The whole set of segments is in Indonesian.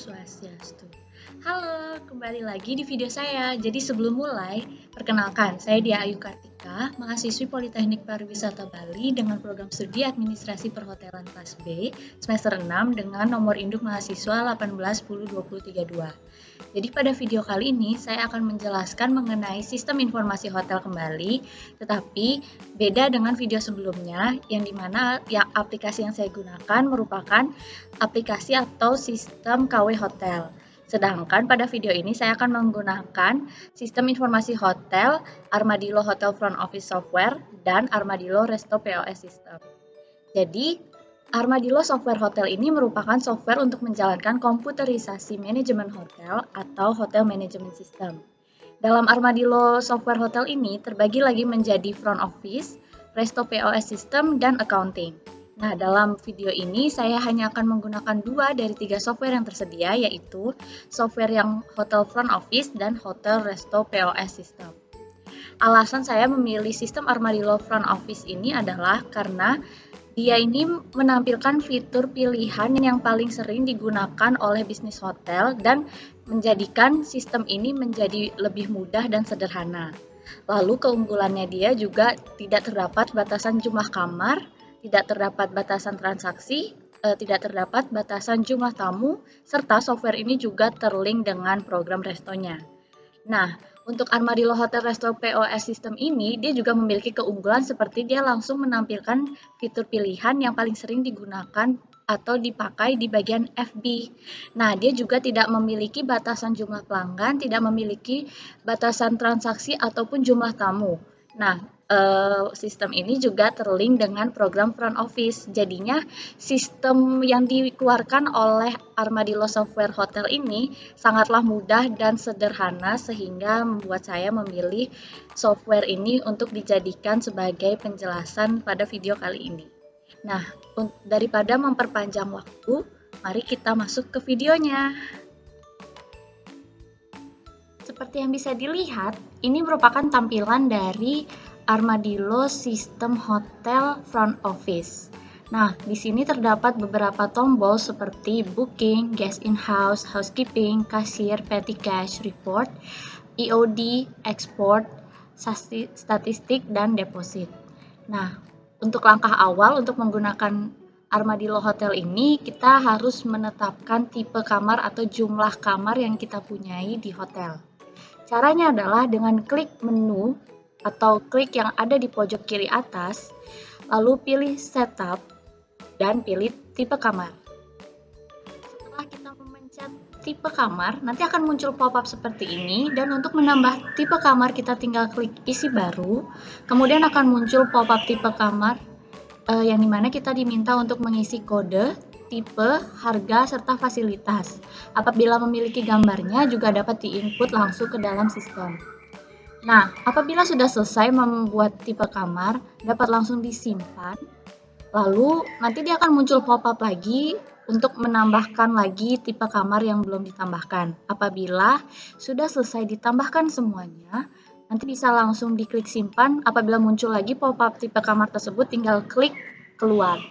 Swastiastu. Halo, kembali lagi di video saya. Jadi sebelum mulai, perkenalkan, saya Dia Ayu Kartika, mahasiswi Politeknik Pariwisata Bali dengan program studi Administrasi Perhotelan kelas B, semester 6 dengan nomor induk mahasiswa 1810232. Jadi pada video kali ini, saya akan menjelaskan mengenai sistem informasi hotel kembali, tetapi beda dengan video sebelumnya, yang dimana aplikasi yang saya gunakan merupakan aplikasi atau sistem KW Hotel. Sedangkan pada video ini saya akan menggunakan sistem informasi hotel, Armadillo Hotel Front Office Software, dan Armadillo Resto POS System. Jadi, Armadillo Software Hotel ini merupakan software untuk menjalankan komputerisasi manajemen hotel atau Hotel Management System. Dalam Armadillo Software Hotel ini terbagi lagi menjadi Front Office, Resto POS System, dan Accounting. Nah, dalam video ini saya hanya akan menggunakan 2 dari 3 software yang tersedia, yaitu software yang Hotel Front Office dan Hotel Resto POS System. Alasan saya memilih sistem Armadillo Front Office ini adalah karena dia ini menampilkan fitur pilihan yang paling sering digunakan oleh bisnis hotel dan menjadikan sistem ini menjadi lebih mudah dan sederhana. Lalu keunggulannya dia juga tidak terdapat batasan jumlah kamar, tidak terdapat batasan transaksi, tidak terdapat batasan jumlah tamu, serta software ini juga terlink dengan program restonya. Nah, untuk Armadillo Hotel Resto POS System ini, dia juga memiliki keunggulan seperti dia langsung menampilkan fitur pilihan yang paling sering digunakan atau dipakai di bagian FB. Nah, dia juga tidak memiliki batasan jumlah pelanggan, tidak memiliki batasan transaksi ataupun jumlah tamu. Nah, sistem ini juga terlink dengan program front office. Jadinya sistem yang dikeluarkan oleh Armadillo Software Hotel ini sangatlah mudah dan sederhana sehingga membuat saya memilih software ini untuk dijadikan sebagai penjelasan pada video kali ini. Nah, daripada memperpanjang waktu, mari kita masuk ke videonya. Seperti yang bisa dilihat, ini merupakan tampilan dari Armadillo Sistem Hotel Front Office. Nah, di sini terdapat beberapa tombol seperti Booking, Guest In-House, Housekeeping, Cashier, Petty Cash, Report, EOD, Export, Statistik, dan Deposit. Nah, untuk langkah awal untuk menggunakan Armadillo Hotel ini, kita harus menetapkan tipe kamar atau jumlah kamar yang kita punyai di hotel. Caranya adalah dengan klik menu atau klik yang ada di pojok kiri atas, lalu pilih Setup dan pilih tipe kamar. Setelah kita memencet tipe kamar, nanti akan muncul pop-up seperti ini, dan untuk menambah tipe kamar kita tinggal klik isi baru, kemudian akan muncul pop-up tipe kamar yang dimana kita diminta untuk mengisi kode, tipe, harga, serta fasilitas. Apabila memiliki gambarnya juga dapat diinput langsung ke dalam sistem. Nah, apabila sudah selesai membuat tipe kamar, dapat langsung disimpan. Lalu, nanti dia akan muncul pop-up lagi untuk menambahkan lagi tipe kamar yang belum ditambahkan. Apabila sudah selesai ditambahkan semuanya, nanti bisa langsung diklik simpan. Apabila muncul lagi pop-up tipe kamar tersebut, tinggal klik keluar.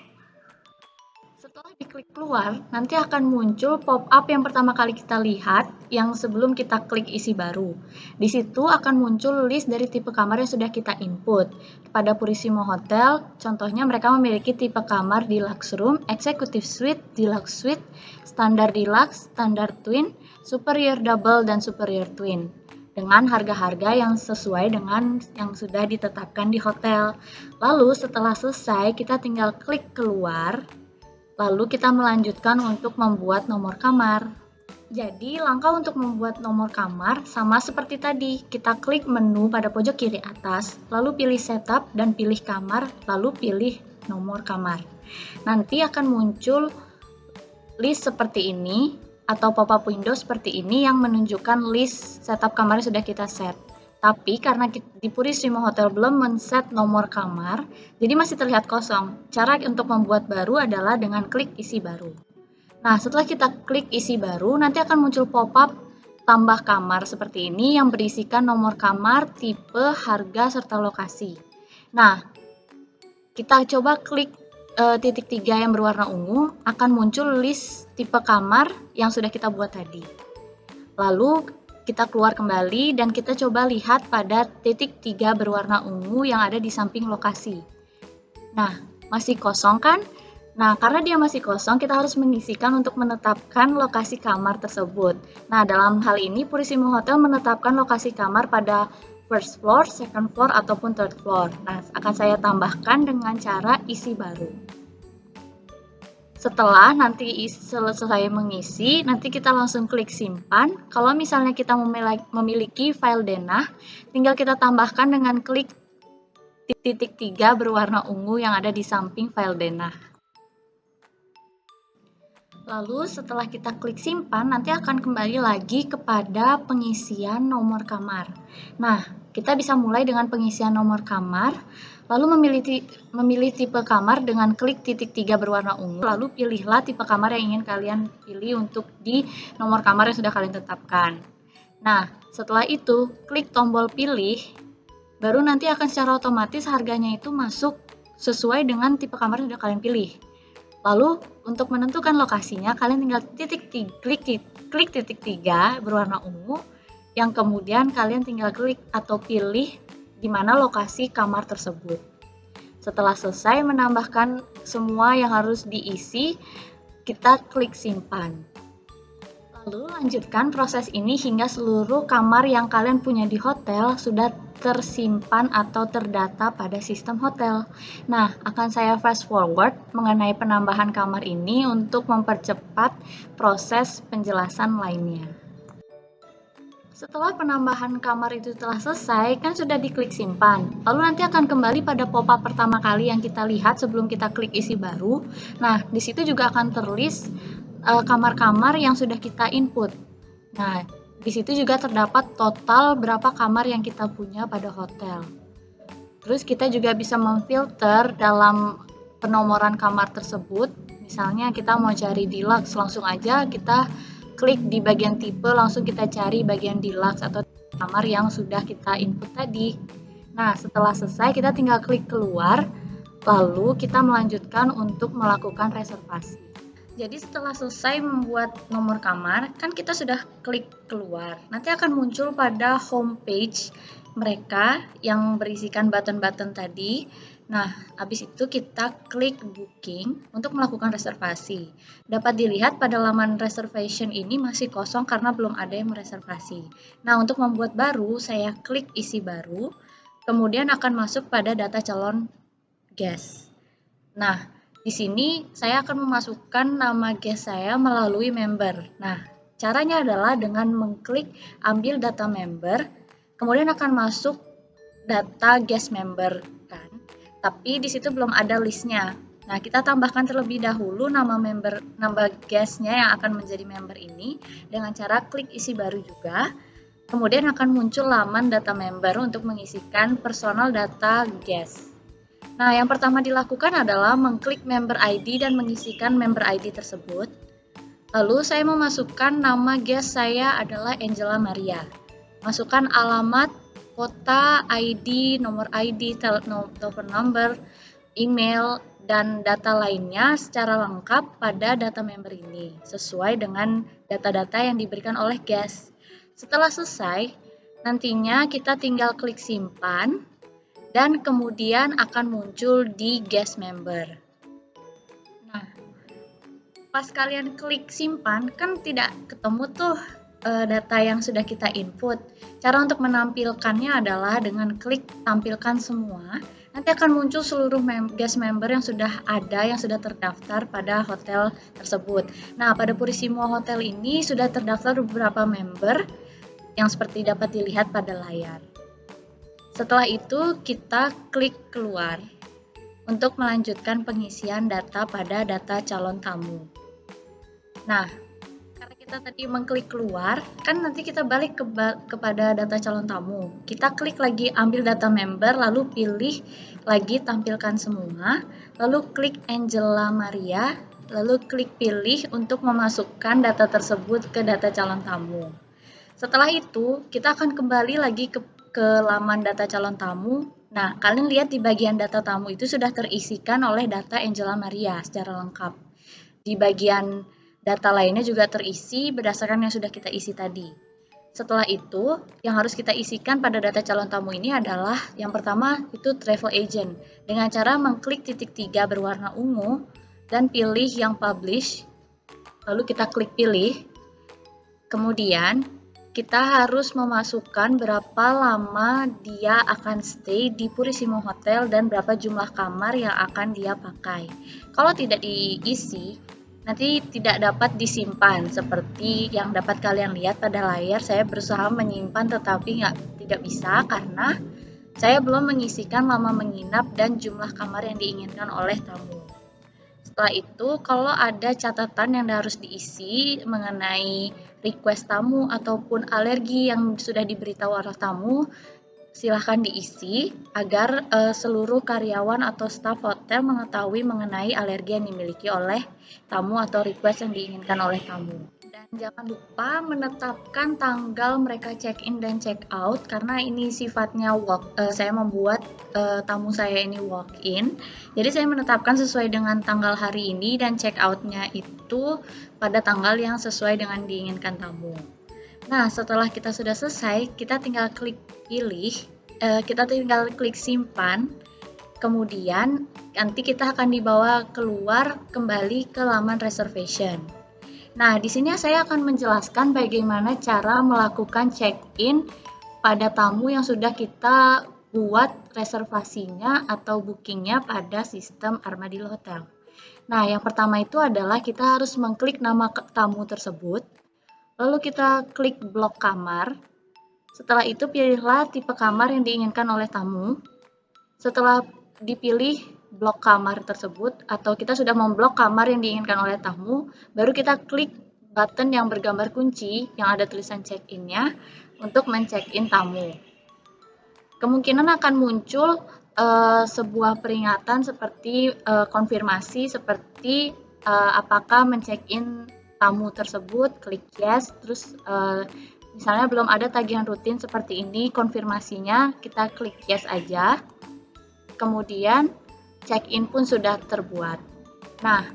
Setelah diklik keluar, nanti akan muncul pop-up yang pertama kali kita lihat, yang sebelum kita klik isi baru. Di situ akan muncul list dari tipe kamar yang sudah kita input. Pada Purissimo Hotel, contohnya mereka memiliki tipe kamar Deluxe Room, Executive Suite, Deluxe Suite, Standar Deluxe, Standar Twin, Superior Double, dan Superior Twin. Dengan harga-harga yang sesuai dengan yang sudah ditetapkan di hotel. Lalu setelah selesai, kita tinggal klik keluar. Lalu kita melanjutkan untuk membuat nomor kamar. Jadi langkah untuk membuat nomor kamar sama seperti tadi. Kita klik menu pada pojok kiri atas, lalu pilih setup dan pilih kamar, lalu pilih nomor kamar. Nanti akan muncul list seperti ini atau pop-up window seperti ini yang menunjukkan list setup kamar yang sudah kita set. Tapi karena di Purissimo Hotel belum men-set nomor kamar, jadi masih terlihat kosong. Cara untuk membuat baru adalah dengan klik isi baru. Nah, setelah kita klik isi baru, nanti akan muncul pop-up tambah kamar seperti ini yang berisikan nomor kamar, tipe, harga, serta lokasi. Nah, kita coba klik titik 3 yang berwarna ungu, akan muncul list tipe kamar yang sudah kita buat tadi. Lalu kita keluar kembali dan kita coba lihat pada titik 3 berwarna ungu yang ada di samping lokasi. Nah, masih kosong kan? Nah, karena dia masih kosong, kita harus mengisikan untuk menetapkan lokasi kamar tersebut. Nah, dalam hal ini Purisimo Hotel menetapkan lokasi kamar pada first floor, second floor, ataupun third floor. Nah, akan saya tambahkan dengan cara isi baru. Setelah nanti selesai mengisi, nanti kita langsung klik simpan. Kalau misalnya kita memiliki file denah, tinggal kita tambahkan dengan klik titik 3 berwarna ungu yang ada di samping file denah. Lalu setelah kita klik simpan, nanti akan kembali lagi kepada pengisian nomor kamar. Nah, kita bisa mulai dengan pengisian nomor kamar, lalu memilih tipe kamar dengan klik titik 3 berwarna ungu, lalu pilihlah tipe kamar yang ingin kalian pilih untuk di nomor kamar yang sudah kalian tetapkan. Nah, setelah itu, klik tombol pilih, baru nanti akan secara otomatis harganya itu masuk sesuai dengan tipe kamar yang sudah kalian pilih. Lalu, untuk menentukan lokasinya, kalian tinggal klik titik 3 berwarna ungu, yang kemudian kalian tinggal klik atau pilih di mana lokasi kamar tersebut. Setelah selesai menambahkan semua yang harus diisi, kita klik simpan. Lalu lanjutkan proses ini hingga seluruh kamar yang kalian punya di hotel sudah tersimpan atau terdata pada sistem hotel. Nah, akan saya fast forward mengenai penambahan kamar ini untuk mempercepat proses penjelasan lainnya. Setelah penambahan kamar itu telah selesai, kan sudah diklik simpan. Lalu nanti akan kembali pada pop-up pertama kali yang kita lihat sebelum kita klik isi baru. Nah, di situ juga akan terlist kamar-kamar yang sudah kita input. Nah, di situ juga terdapat total berapa kamar yang kita punya pada hotel. Terus kita juga bisa memfilter dalam penomoran kamar tersebut. Misalnya kita mau cari deluxe, langsung aja kita klik di bagian tipe, langsung kita cari bagian deluxe atau kamar yang sudah kita input tadi. Nah, setelah selesai kita tinggal klik keluar, lalu kita melanjutkan untuk melakukan reservasi. Jadi setelah selesai membuat nomor kamar, kan kita sudah klik keluar. Nanti akan muncul pada homepage mereka yang berisikan button-button tadi. Nah, habis itu kita klik booking untuk melakukan reservasi. Dapat dilihat pada laman reservation ini masih kosong karena belum ada yang mereservasi. Nah, untuk membuat baru, saya klik isi baru, kemudian akan masuk pada data calon guest. Nah, di sini saya akan memasukkan nama guest saya melalui member. Nah, caranya adalah dengan mengklik ambil data member, kemudian akan masuk data guest member kan. Tapi di situ belum ada listnya. Nah, kita tambahkan terlebih dahulu nama guestnya yang akan menjadi member ini dengan cara klik isi baru juga. Kemudian akan muncul laman data member untuk mengisikan personal data guest. Nah, yang pertama dilakukan adalah mengklik member ID dan mengisikan member ID tersebut. Lalu saya memasukkan nama guest saya adalah Angela Maria. Masukkan alamat, kota, ID, nomor ID, telepon number, email, dan data lainnya secara lengkap pada data member ini, sesuai dengan data-data yang diberikan oleh guest. Setelah selesai, nantinya kita tinggal klik simpan, dan kemudian akan muncul di guest member. Nah, pas kalian klik simpan, kan tidak ketemu tuh data yang sudah kita input. Cara untuk menampilkannya adalah dengan klik tampilkan semua. Nanti akan muncul seluruh guest member yang sudah ada, yang sudah terdaftar pada hotel tersebut. Nah, pada Purisimo Hotel ini sudah terdaftar beberapa member yang seperti dapat dilihat pada layar. Setelah itu, kita klik keluar untuk melanjutkan pengisian data pada data calon tamu. Nah, karena kita tadi mengklik keluar, kan nanti kita balik kepada data calon tamu. Kita klik lagi ambil data member, lalu pilih lagi tampilkan semua, lalu klik Angela Maria, lalu klik pilih untuk memasukkan data tersebut ke data calon tamu. Setelah itu, kita akan kembali lagi ke laman data calon tamu Nah, kalian lihat di bagian data tamu itu sudah terisikan oleh data Angela Maria secara lengkap. Di bagian data lainnya juga terisi berdasarkan yang sudah kita isi tadi. Setelah itu, yang harus kita isikan pada data calon tamu ini adalah yang pertama itu travel agent. Dengan cara mengklik titik 3 berwarna ungu dan pilih yang publish, lalu kita klik pilih. Kemudian, kita harus memasukkan berapa lama dia akan stay di Purisimo Hotel dan berapa jumlah kamar yang akan dia pakai. Kalau tidak diisi, nanti tidak dapat disimpan seperti yang dapat kalian lihat pada layar. Saya berusaha menyimpan tetapi tidak bisa karena saya belum mengisikan lama menginap dan jumlah kamar yang diinginkan oleh tamu. Setelah itu, kalau ada catatan yang harus diisi mengenai request tamu ataupun alergi yang sudah diberitahu oleh tamu, silahkan diisi agar seluruh karyawan atau staf hotel mengetahui mengenai alergi yang dimiliki oleh tamu atau request yang diinginkan oleh tamu. Dan jangan lupa menetapkan tanggal mereka check-in dan check-out karena ini sifatnya saya membuat tamu saya ini walk-in. Jadi saya menetapkan sesuai dengan tanggal hari ini dan check-out-nya itu pada tanggal yang sesuai dengan diinginkan tamu. Nah, setelah kita sudah selesai, kita tinggal klik pilih, kita tinggal klik simpan, kemudian nanti kita akan dibawa keluar kembali ke laman reservation. Nah, di sini saya akan menjelaskan bagaimana cara melakukan check-in pada tamu yang sudah kita buat reservasinya atau bookingnya pada sistem Armadillo Hotel. Nah, yang pertama itu adalah kita harus mengklik nama tamu tersebut. Lalu kita klik blok kamar. Setelah itu pilihlah tipe kamar yang diinginkan oleh tamu. Setelah dipilih blok kamar tersebut atau kita sudah memblok kamar yang diinginkan oleh tamu, baru kita klik button yang bergambar kunci yang ada tulisan check-in-nya untuk men-check-in tamu. Kemungkinan akan muncul sebuah peringatan seperti konfirmasi seperti apakah men-check-in tamu tersebut, klik yes, terus misalnya belum ada tagihan rutin seperti ini, konfirmasinya kita klik yes aja, kemudian check-in pun sudah terbuat. Nah,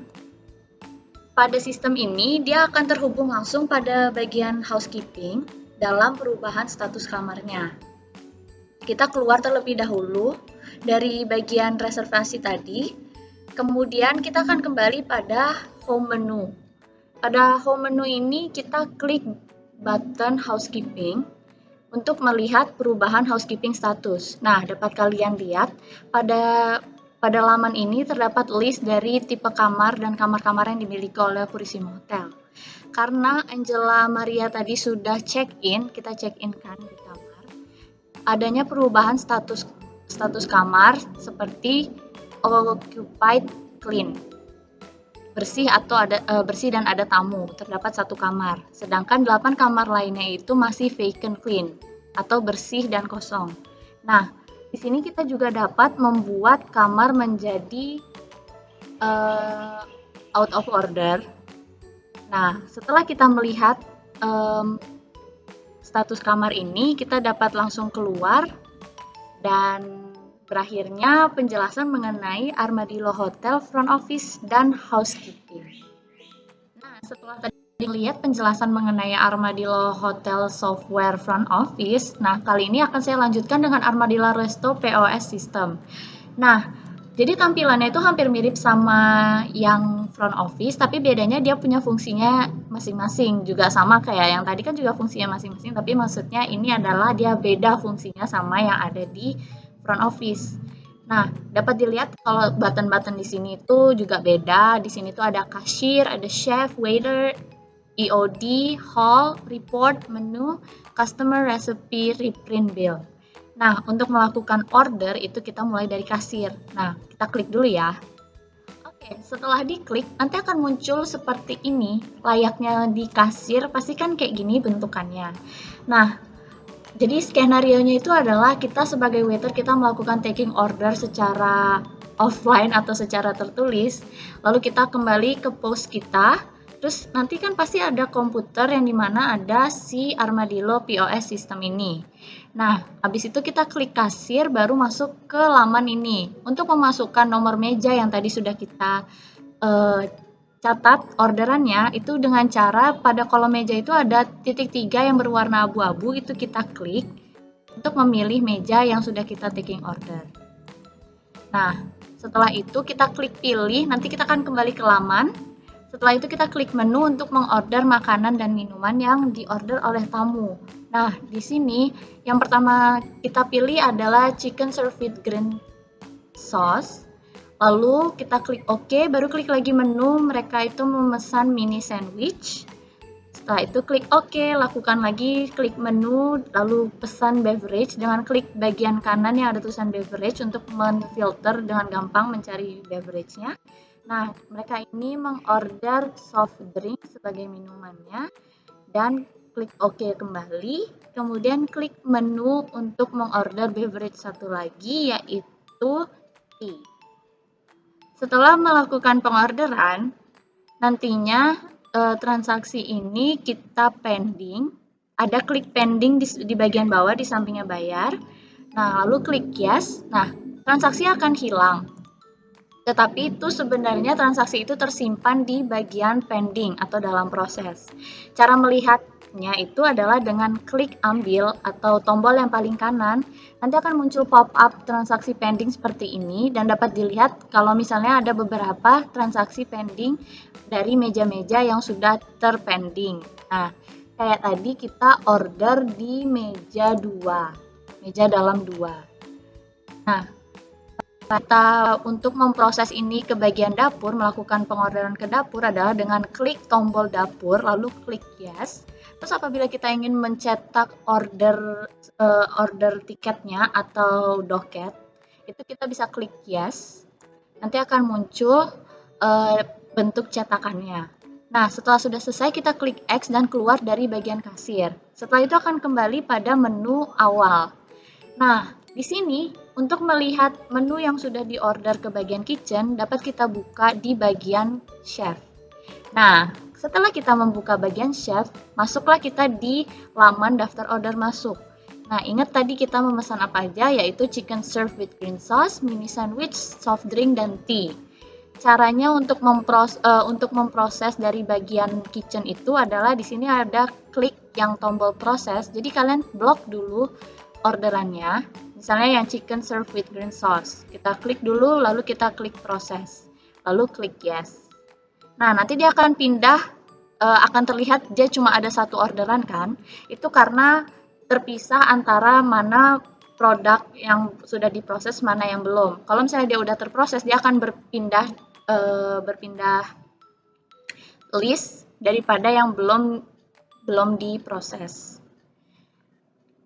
pada sistem ini dia akan terhubung langsung pada bagian housekeeping dalam perubahan status kamarnya. Kita keluar terlebih dahulu dari bagian reservasi tadi, kemudian kita akan kembali pada home menu. Pada home menu ini kita klik button housekeeping untuk melihat perubahan housekeeping status. Nah, dapat kalian lihat pada laman ini terdapat list dari tipe kamar dan kamar-kamar yang dimiliki oleh Purisimo Hotel. Karena Angela Maria tadi sudah check-in, kita check-in kan di kamar. Adanya perubahan status kamar seperti occupied clean. Bersih dan ada tamu, terdapat 1 kamar. Sedangkan 8 kamar lainnya itu masih vacant clean atau bersih dan kosong. Nah, di sini kita juga dapat membuat kamar menjadi out of order. Nah, setelah kita melihat status kamar ini, kita dapat langsung keluar dan berakhirnya penjelasan mengenai Armadillo Hotel Front Office dan Housekeeping. Nah, setelah tadi lihat penjelasan mengenai Armadillo Hotel Software Front Office, nah kali ini akan saya lanjutkan dengan Armadillo Resto POS System. Nah, jadi tampilannya itu hampir mirip sama yang Front Office, tapi bedanya dia punya fungsinya masing-masing. Juga sama kayak yang tadi kan juga fungsinya masing-masing, tapi maksudnya ini adalah dia beda fungsinya sama yang ada di Front Office. Nah, dapat dilihat kalau button-button di sini itu juga beda. Di sini tuh ada cashier, ada chef, waiter, EOD, hall, report, menu, customer recipe, reprint bill. Nah, untuk melakukan order itu kita mulai dari kasir. Nah, kita klik dulu ya. Oke, setelah diklik nanti akan muncul seperti ini. Layaknya di kasir pasti kan kayak gini bentukannya. Nah, jadi skenario-nya itu adalah kita sebagai waiter kita melakukan taking order secara offline atau secara tertulis, lalu kita kembali ke pos kita, terus nanti kan pasti ada komputer yang dimana ada si Armadillo POS system ini. Nah, habis itu kita klik kasir, baru masuk ke laman ini. Untuk memasukkan nomor meja yang tadi sudah kita catat orderannya, itu dengan cara pada kolom meja itu ada titik 3 yang berwarna abu-abu, itu kita klik untuk memilih meja yang sudah kita taking order. Nah, setelah itu kita klik pilih, nanti kita akan kembali ke laman. Setelah itu kita klik menu untuk mengorder makanan dan minuman yang diorder oleh tamu. Nah, di sini yang pertama kita pilih adalah chicken served with green sauce. Lalu kita klik OK, baru klik lagi menu, mereka itu memesan mini sandwich. Setelah itu klik OK, lakukan lagi klik menu, lalu pesan beverage dengan klik bagian kanan yang ada tulisan beverage untuk menfilter dengan gampang mencari beverage-nya. Nah, mereka ini mengorder soft drink sebagai minumannya dan klik OK kembali, kemudian klik menu untuk mengorder beverage satu lagi yaitu tea. Setelah melakukan pengorderan, nantinya transaksi ini kita pending, ada klik pending di bagian bawah di sampingnya bayar. Nah, lalu klik yes. Nah, transaksi akan hilang. Tetapi itu sebenarnya transaksi itu tersimpan di bagian pending atau dalam proses. Cara melihatnya itu adalah dengan klik ambil atau tombol yang paling kanan, nanti akan muncul pop-up transaksi pending seperti ini dan dapat dilihat kalau misalnya ada beberapa transaksi pending dari meja-meja yang sudah terpending. Nah, kayak tadi kita order di meja 2, meja dalam 2. Nah, kita untuk memproses ini ke bagian dapur, melakukan pengorderan ke dapur adalah dengan klik tombol dapur, lalu klik yes. Terus apabila kita ingin mencetak order tiketnya atau doket, itu kita bisa klik yes. Nanti akan muncul bentuk cetakannya. Nah, setelah sudah selesai, kita klik X dan keluar dari bagian kasir. Setelah itu akan kembali pada menu awal. Nah, di sini untuk melihat menu yang sudah diorder ke bagian kitchen, dapat kita buka di bagian chef. Nah, setelah kita membuka bagian chef, masuklah kita di laman daftar order masuk. Nah, ingat tadi kita memesan apa aja, yaitu chicken served with green sauce, mini sandwich, soft drink, dan tea. Caranya untuk memproses dari bagian kitchen itu adalah di sini ada klik yang tombol proses. Jadi kalian blok dulu orderannya. Misalnya yang chicken served with green sauce. Kita klik dulu, lalu kita klik proses. Lalu klik yes. Nah, nanti dia akan pindah, akan terlihat dia cuma ada satu orderan kan. Itu karena terpisah antara mana produk yang sudah diproses, mana yang belum. Kalau misalnya dia udah terproses, dia akan berpindah list daripada yang belum diproses.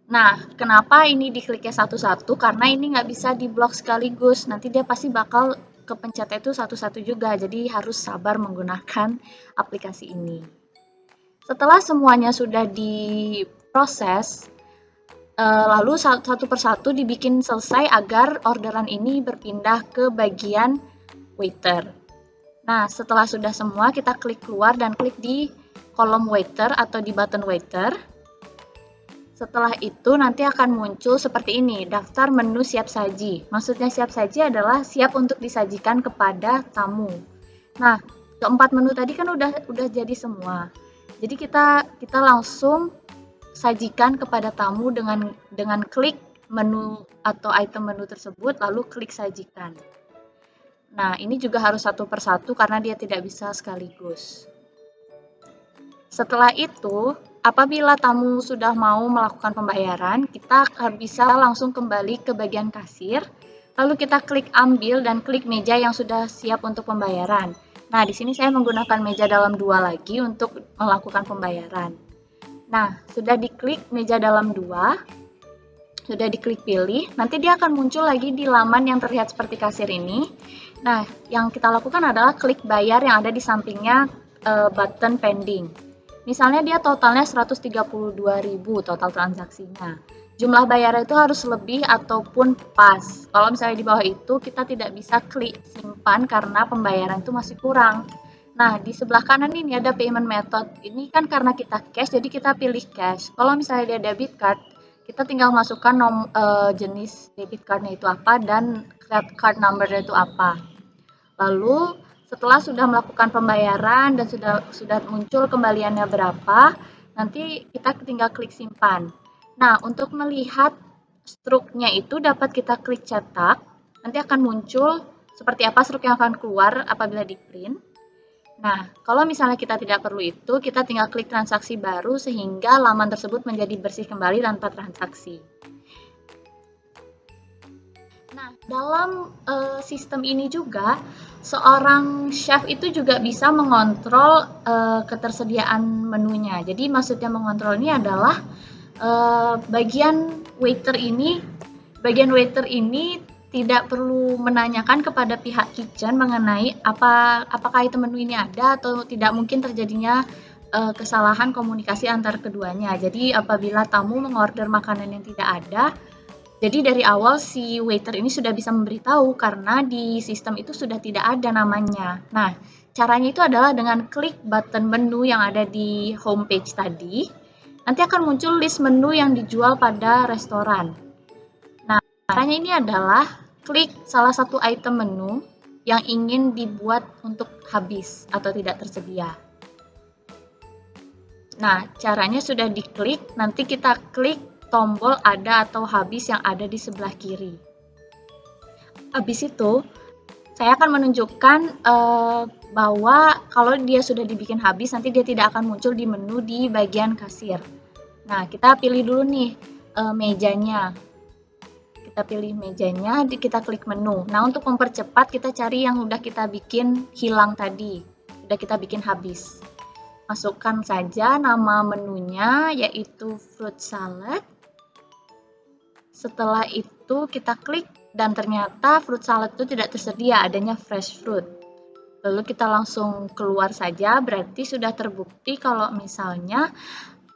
Nah, kenapa ini dikliknya satu-satu? Karena ini nggak bisa diblok sekaligus. Nanti dia pasti bakal kepencetnya itu satu-satu juga. Jadi harus sabar menggunakan aplikasi ini. Setelah semuanya sudah diproses, lalu satu persatu dibikin selesai agar orderan ini berpindah ke bagian waiter. Nah, setelah sudah semua, kita klik keluar dan klik di kolom waiter atau di button waiter. Setelah itu nanti akan muncul seperti ini, daftar menu siap saji. Maksudnya siap saji adalah siap untuk disajikan kepada tamu. Nah, keempat menu tadi kan udah jadi semua. Jadi kita langsung sajikan kepada tamu dengan klik menu atau item menu tersebut, lalu klik sajikan. Nah, ini juga harus satu persatu karena dia tidak bisa sekaligus. Setelah itu, apabila tamu sudah mau melakukan pembayaran, kita bisa langsung kembali ke bagian kasir, lalu kita klik ambil dan klik meja yang sudah siap untuk pembayaran. Nah, di sini saya menggunakan meja dalam 2 lagi untuk melakukan pembayaran. Nah, sudah diklik meja dalam 2, sudah diklik pilih, nanti dia akan muncul lagi di laman yang terlihat seperti kasir ini. Nah, yang kita lakukan adalah klik bayar yang ada di sampingnya button pending. Misalnya dia totalnya 132.000 total transaksinya. Jumlah bayarnya itu harus lebih ataupun pas. Kalau misalnya di bawah itu kita tidak bisa klik simpan karena pembayaran itu masih kurang. Nah, di sebelah kanan ini ada payment method. Ini kan karena kita cash, jadi kita pilih cash. Kalau misalnya dia debit card, kita tinggal masukkan jenis debit cardnya itu apa dan card number-nya itu apa. Lalu setelah sudah melakukan pembayaran dan sudah muncul kembaliannya berapa, nanti kita tinggal klik simpan. Nah, untuk melihat struknya itu dapat kita klik cetak, nanti akan muncul seperti apa struk yang akan keluar apabila di print. Nah, kalau misalnya kita tidak perlu itu, kita tinggal klik transaksi baru sehingga laman tersebut menjadi bersih kembali tanpa transaksi. Nah, dalam sistem ini juga, seorang chef itu juga bisa mengontrol ketersediaan menunya. Jadi maksudnya mengontrol ini adalah bagian waiter ini tidak perlu menanyakan kepada pihak kitchen mengenai apakah itu menu ini ada atau tidak, mungkin terjadinya kesalahan komunikasi antar keduanya. Jadi apabila tamu mengorder makanan yang tidak ada, jadi dari awal si waiter ini sudah bisa memberitahu karena di sistem itu sudah tidak ada namanya. Nah, caranya itu adalah dengan klik button menu yang ada di homepage tadi. Nanti akan muncul list menu yang dijual pada restoran. Caranya ini adalah klik salah satu item menu yang ingin dibuat untuk habis atau tidak tersedia. Nah, caranya sudah diklik, nanti kita klik tombol ada atau habis yang ada di sebelah kiri. Habis itu, saya akan menunjukkan bahwa kalau dia sudah dibikin habis, nanti dia tidak akan muncul di menu di bagian kasir. Nah, kita pilih dulu nih mejanya. Kita pilih mejanya, kita klik menu. Nah, untuk mempercepat kita cari yang udah kita bikin hilang tadi, udah kita bikin habis. Masukkan saja nama menunya, yaitu fruit salad. Setelah itu kita klik dan ternyata fruit salad itu tidak tersedia, adanya fresh fruit. Lalu kita langsung keluar saja, berarti sudah terbukti kalau misalnya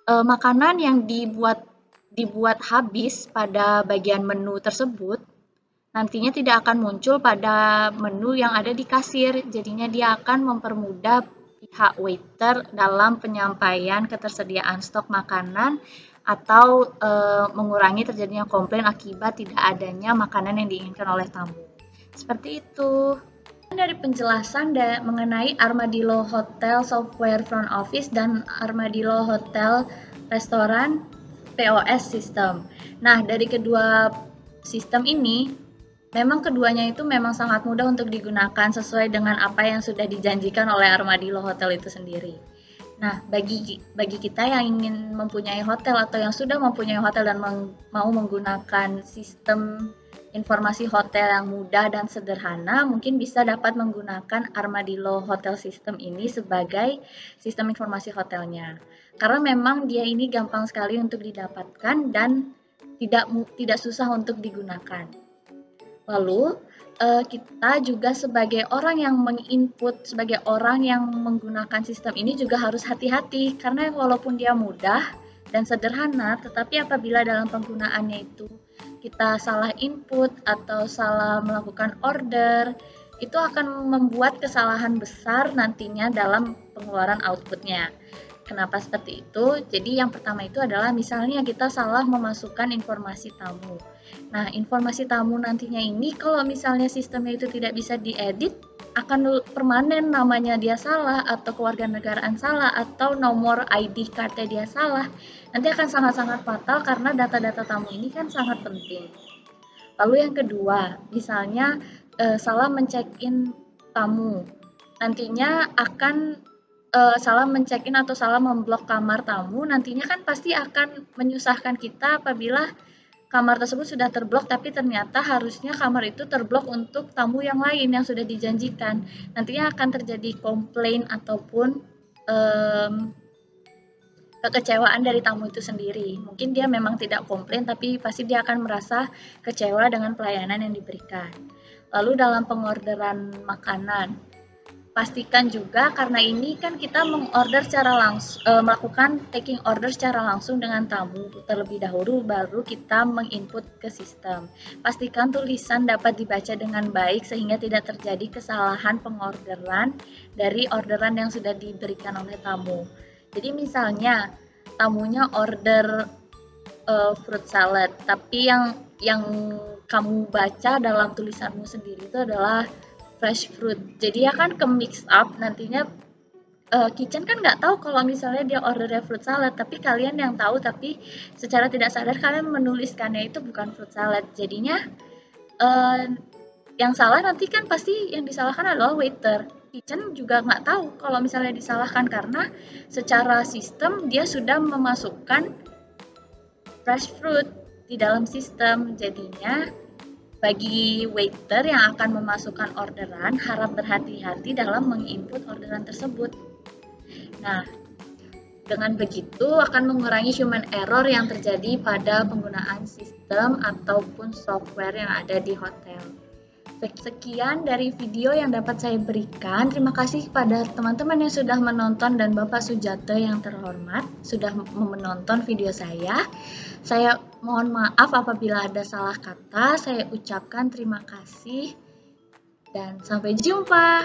makanan yang dibuat habis pada bagian menu tersebut, nantinya tidak akan muncul pada menu yang ada di kasir. Jadinya dia akan mempermudah pihak waiter dalam penyampaian ketersediaan stok makanan atau mengurangi terjadinya komplain akibat tidak adanya makanan yang diinginkan oleh tamu. Seperti itu. Dari penjelasan mengenai Armadillo Hotel Software Front Office dan Armadillo Hotel Restoran POS System. Nah, dari kedua sistem ini, memang keduanya itu memang sangat mudah untuk digunakan sesuai dengan apa yang sudah dijanjikan oleh Armadillo Hotel itu sendiri. Nah, bagi kita yang ingin mempunyai hotel atau yang sudah mempunyai hotel dan mau menggunakan sistem informasi hotel yang mudah dan sederhana, mungkin bisa dapat menggunakan Armadillo Hotel System ini sebagai sistem informasi hotelnya. Karena memang dia ini gampang sekali untuk didapatkan dan tidak susah untuk digunakan. Lalu kita juga sebagai orang yang menginput, sebagai orang yang menggunakan sistem ini juga harus hati-hati karena walaupun dia mudah dan sederhana, tetapi apabila dalam penggunaannya itu kita salah input atau salah melakukan order, itu akan membuat kesalahan besar nantinya dalam pengeluaran outputnya. Kenapa seperti itu? Jadi yang pertama itu adalah misalnya kita salah memasukkan informasi tamu. Nah, informasi tamu nantinya ini kalau misalnya sistemnya itu tidak bisa diedit, akan permanen namanya dia salah atau kewarganegaraan salah atau nomor ID card-nya dia salah. Nanti akan sangat-sangat fatal karena data-data tamu ini kan sangat penting. Lalu yang kedua, misalnya salah men-check-in tamu. Nantinya akan salah men-check-in atau salah memblok kamar tamu, nantinya kan pasti akan menyusahkan kita apabila kamar tersebut sudah terblok, tapi ternyata harusnya kamar itu terblok untuk tamu yang lain yang sudah dijanjikan. Nantinya akan terjadi komplain ataupun kekecewaan dari tamu itu sendiri. Mungkin dia memang tidak komplain, tapi pasti dia akan merasa kecewa dengan pelayanan yang diberikan. Lalu dalam pengorderan makanan, pastikan juga karena ini kan kita mengorder secara langsung, melakukan taking order secara langsung dengan tamu terlebih dahulu baru kita menginput ke sistem. Pastikan tulisan dapat dibaca dengan baik sehingga tidak terjadi kesalahan pengorderan dari orderan yang sudah diberikan oleh tamu. Jadi misalnya tamunya order fruit salad, tapi yang kamu baca dalam tulisanmu sendiri itu adalah fresh fruit. Jadi ya kan ke mix up nantinya kitchen kan nggak tahu kalau misalnya dia ordernya fruit salad, tapi kalian yang tahu tapi secara tidak sadar kalian menuliskannya itu bukan fruit salad. Jadinya eh, yang salah nanti kan pasti yang disalahkan adalah waiter. Kitchen juga nggak tahu kalau misalnya disalahkan karena secara sistem dia sudah memasukkan fresh fruit di dalam sistem. Jadinya bagi waiter yang akan memasukkan orderan harap berhati-hati dalam menginput orderan tersebut. Nah, dengan begitu akan mengurangi human error yang terjadi pada penggunaan sistem ataupun software yang ada di hotel. Sekian dari video yang dapat saya berikan. Terima kasih kepada teman-teman yang sudah menonton dan Bapak Sujato yang terhormat sudah menonton video saya. Saya mohon maaf apabila ada salah kata. Saya ucapkan terima kasih dan sampai jumpa.